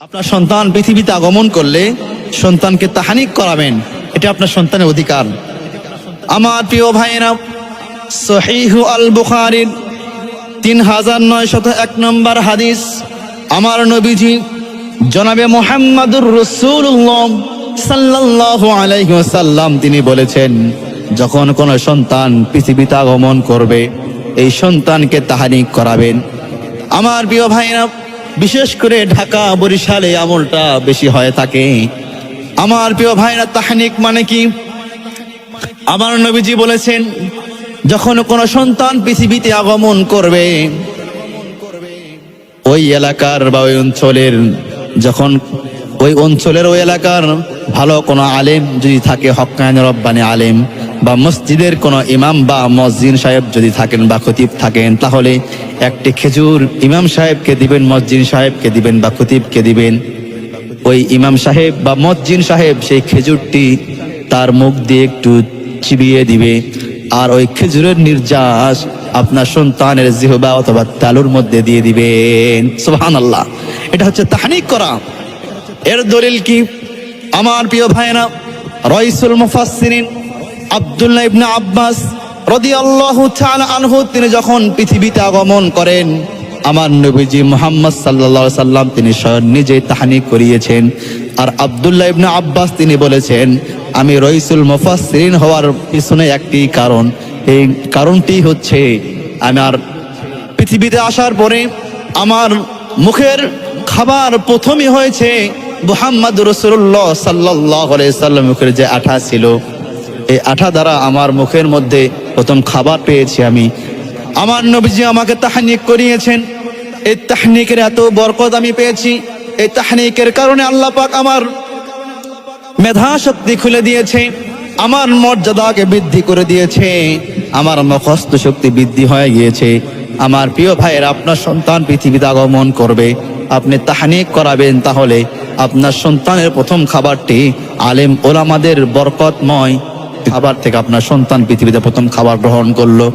আপনার সন্তান পৃথিবীতে আগমন করলে সন্তানকে তাহানিক করাবেন, এটা আপনার সন্তানের অধিকার। আমার প্রিয় ভাইয়েরা, সহিহ আল বুখারীর 3901 নম্বর হাদিস, আমার নবীজি জনাবে মুহাম্মাদুর রাসূলুল্লাহ সাল্লাল্লাহু আলাইহি ওয়াসাল্লাম তিনি বলেছেন, যখন কোন সন্তান পৃথিবীতে আগমন করবে এই সন্তানকে তাহানিক করাবেন। আমার প্রিয় ভাইরা, বিশেষ করে ঢাকা বরিশালে আমলটা বেশি হয়ে থাকে। আমার প্রিয় ভাইরা, তাহনিক মানে কি? আমার নবীজি বলেছেন, যখন কোন সন্তান পৃথিবীতে আগমন করবে ওই এলাকার বা ওই অঞ্চলের, যখন ওই অঞ্চলের ওই এলাকার ভালো কোনো আলেম যদি থাকে, হক্কানি রব্বানি আলেম, বা মসজিদের কোনো ইমাম বা মসজিদ সাহেব যদি থাকেন বা খতিব থাকেন, তাহলে একটি খেজুর ইমাম সাহেবকে দিবেন, মসজিদ সাহেবকে দিবেন বা খতিবকে দিবেন। ওই ইমাম সাহেব বা মসজিদ সাহেব সেই খেজুরটি তার মুখ দিয়ে একটু চিবিয়ে দিবে, আর ওই খেজুরের নির্যাস আপনার সন্তানের জিহবা অথবা তালুর মধ্যে দিয়ে দিবেন। সুবহানাল্লাহ, এটা হচ্ছে তাহনিক করা। এর দলিল কি? আমার প্রিয় ভাইরা, রাইসুল মুফাসসিরিন আব্দুল্লাহ ইবনে আব্বাস রাদিয়াল্লাহু তাআলা আনহু তিনি যখন পৃথিবীতে আগমন করেন, আমার নবীজি মুহাম্মদ সাল্লাল্লাহু আলাইহি সাল্লাম তিনি স্বয়ং নিজেই তাহনিক করিয়েছেন। আর আব্দুল্লাহ ইবনে আব্বাস তিনি বলেছেন, আমি রাইসুল মুফাসসিরিন হওয়ার পিছনে একটি কারণ, এই কারণটি হচ্ছে আমার পৃথিবীতে আসার পরে আমার মুখের খাবার প্রথমই হয়েছে মুহাম্মদুর রাসূলুল্লাহ সাল্লাল্লাহু আলাইহি সাল্লাম মুখের যে আঠা ছিল, এই আঠা দ্বারা আমার মুখের মধ্যে প্রথম খাবার পেয়েছি আমি। আমার নবীজি আমাকে তাহনিক করিয়েছেন, এই তাহনিকের এত বরকত আমি পেয়েছি। এই তাহনিকের কারণে আল্লাহ পাক আমার মেধা শক্তি খুলে দিয়েছে, আমার মর্যাদাকে বৃদ্ধি করে দিয়েছে, আমার মুখস্থ শক্তি বৃদ্ধি হয়ে গিয়েছে। আমার প্রিয় ভাইয়ের, আপনার সন্তান পৃথিবীতে আগমন করবে, আপনি তাহনিক করাবেন, তাহলে আপনার সন্তানের প্রথম খাবারটি আলেম ওলামাদের বরকতময় খাবার থেকে আপনার সন্তান পৃথিবীতে প্রথম খাবার গ্রহণ করলো।